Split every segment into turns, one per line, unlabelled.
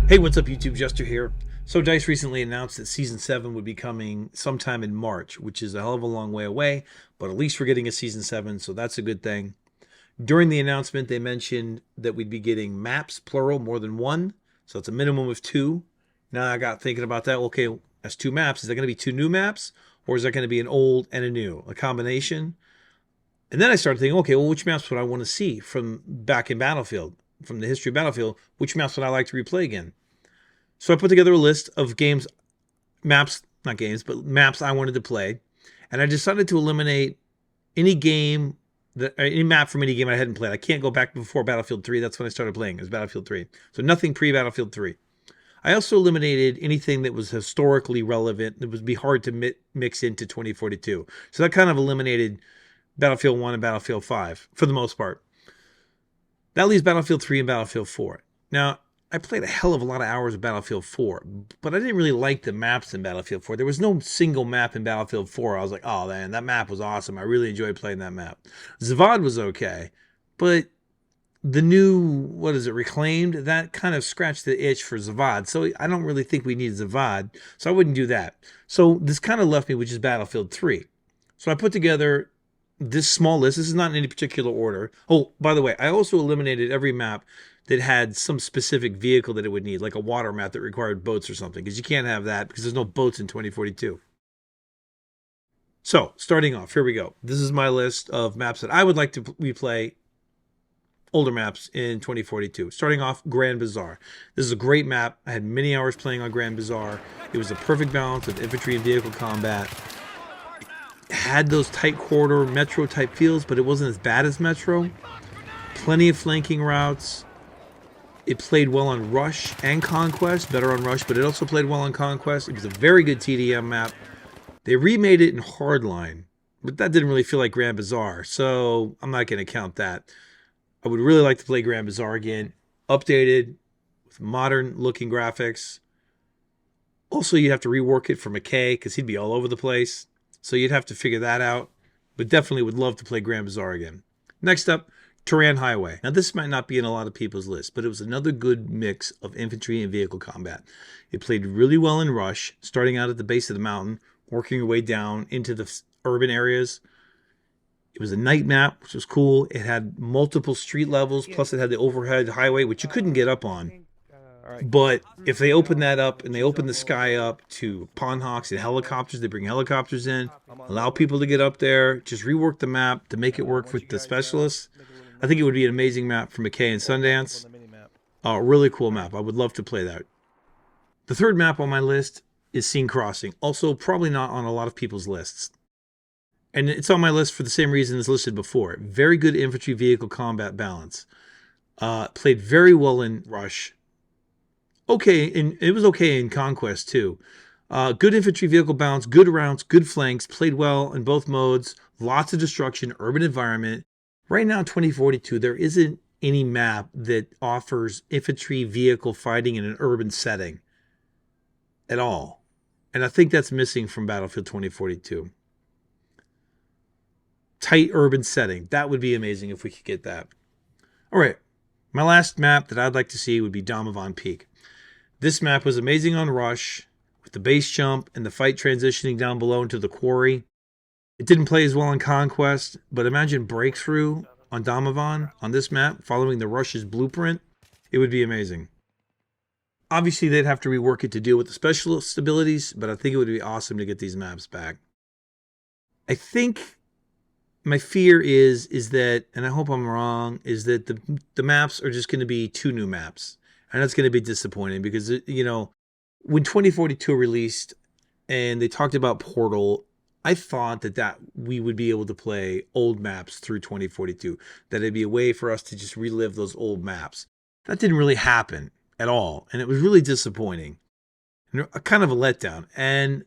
Hey, what's up, YouTube? Jester here. So, DICE recently announced that Season 7 would be coming sometime in March, which is a hell of a long way away, but at least we're getting a Season 7, so that's a good thing. During the announcement, they mentioned that we'd be getting maps, plural, more than one, so it's a minimum of two. Now I got thinking about that. Okay, that's two maps. Is that going to be two new maps, or is that going to be an old and a new, a combination? And then I started thinking, okay, well, which maps would I want to see from back in Battlefield, from the history of Battlefield? Which maps would I like to replay again? So I put together a list of games, maps, not games, but maps I wanted to play. And I decided to eliminate any game, any map from any game I hadn't played. I can't go back before Battlefield 3. That's when I started playing, it was Battlefield 3. So nothing pre-Battlefield 3. I also eliminated anything that was historically relevant that would be hard to mix into 2042. So that kind of eliminated Battlefield 1 and Battlefield 5 for the most part. That leaves Battlefield 3 and Battlefield 4. Now, I played a hell of a lot of hours of Battlefield 4, but I didn't really like the maps in Battlefield 4. There was no single map in Battlefield 4. I was like, oh man, that map was awesome. I really enjoyed playing that map. Zavad was okay, but the new, what is it, Reclaimed, that kind of scratched the itch for Zavad. So I don't really think we need Zavad, so I wouldn't do that. So this kind of left me with just Battlefield 3. So I put together this small list. This is not in any particular order. Oh, by the way, I also eliminated every map that had some specific vehicle that it would need, like a water map that required boats or something, because you can't have that because there's no boats in 2042. So, starting off, here we go. This is my list of maps that I would like to replay, older maps in 2042. Starting off, Grand Bazaar. This is a great map. I had many hours playing on Grand Bazaar. It was a perfect balance of infantry and vehicle combat. Had those tight corridor Metro type feels, but it wasn't as bad as Metro. Plenty of flanking routes. It played well on Rush and Conquest, better on Rush, but it also played well on Conquest. It was a very good TDM map. They remade it in Hardline, but that didn't really feel like Grand Bazaar, so I'm not going to count that. I would really like to play Grand Bazaar again, updated with modern looking graphics. Also, you'd have to rework it for McKay because he'd be all over the place. So you'd have to figure that out. But definitely would love to play Grand Bazaar again. Next up, Turan Highway. Now this might not be in a lot of people's list, but it was another good mix of infantry and vehicle combat. It played really well in Rush, starting out at the base of the mountain, working your way down into the urban areas. It was a night map, which was cool. It had multiple street levels, plus it had the overhead highway, which you couldn't get up on. But if they open that up and they open the sky up to Pawn Hawks and helicopters, they bring helicopters in, allow people to get up there, just rework the map to make it work with the specialists. I think it would be an amazing map for McKay and Sundance. A really cool map. I would love to play that. The third map on my list is Scene Crossing. Also, probably not on a lot of people's lists. And it's on my list for the same reason as listed before. Very good infantry vehicle combat balance. Played very well in Rush. Okay, and it was okay in Conquest too. Good infantry vehicle balance, good rounds, good flanks, played well in both modes, lots of destruction, urban environment. Right now, 2042, there isn't any map that offers infantry vehicle fighting in an urban setting at all. And I think that's missing from Battlefield 2042. Tight urban setting. That would be amazing if we could get that. All right, my last map that I'd like to see would be Damavand Peak. This map was amazing on Rush, with the base jump and the fight transitioning down below into the quarry. It didn't play as well on Conquest, but imagine Breakthrough on Damavand on this map, following the Rush's blueprint. It would be amazing. Obviously, they'd have to rework it to deal with the specialist abilities, but I think it would be awesome to get these maps back. I think my fear is that, and I hope I'm wrong, is that the maps are just going to be two new maps. And that's going to be disappointing because, you know, when 2042 released and they talked about Portal, I thought that we would be able to play old maps through 2042. That it'd be a way for us to just relive those old maps. That didn't really happen at all. And it was really disappointing. And kind of a letdown. And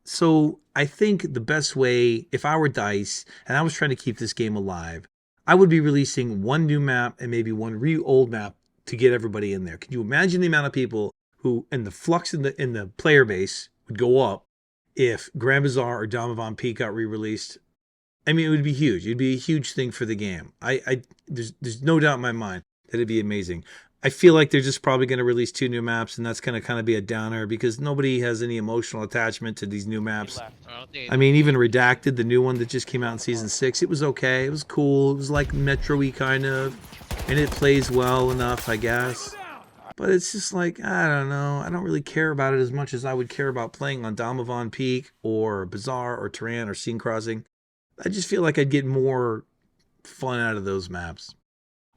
so I think the best way, if I were DICE and I was trying to keep this game alive, I would be releasing one new map and maybe one old map to get everybody in there. Can you imagine the amount of people who, and the flux in the player base would go up if Grand Bazaar or Damavand Peak got re-released? I mean, it would be huge. It'd be a huge thing for the game. There's no doubt in my mind that it'd be amazing. I feel like they're just probably going to release 2 new maps, and that's going to kind of be a downer because nobody has any emotional attachment to these new maps. I mean, even Redacted, the new one that just came out in Season 6, it was okay. It was cool. It was like Metro-y kind of, and it plays well enough, I guess. But it's just like, I don't know. I don't really care about it as much as I would care about playing on Damavon Peak or Bazaar or Turan or Scene Crossing. I just feel like I'd get more fun out of those maps.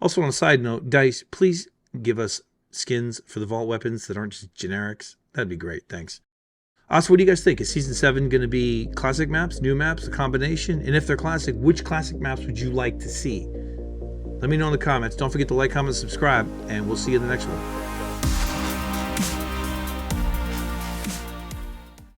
Also, on a side note, DICE, please give us skins for the vault weapons that aren't just generics. That'd be great. Thanks. Also, what do you guys think? Is Season 7 going to be classic maps, new maps, a combination? And if they're classic, which classic maps would you like to see? Let me know in the comments. Don't forget to like, comment, subscribe, and we'll see you in the next one.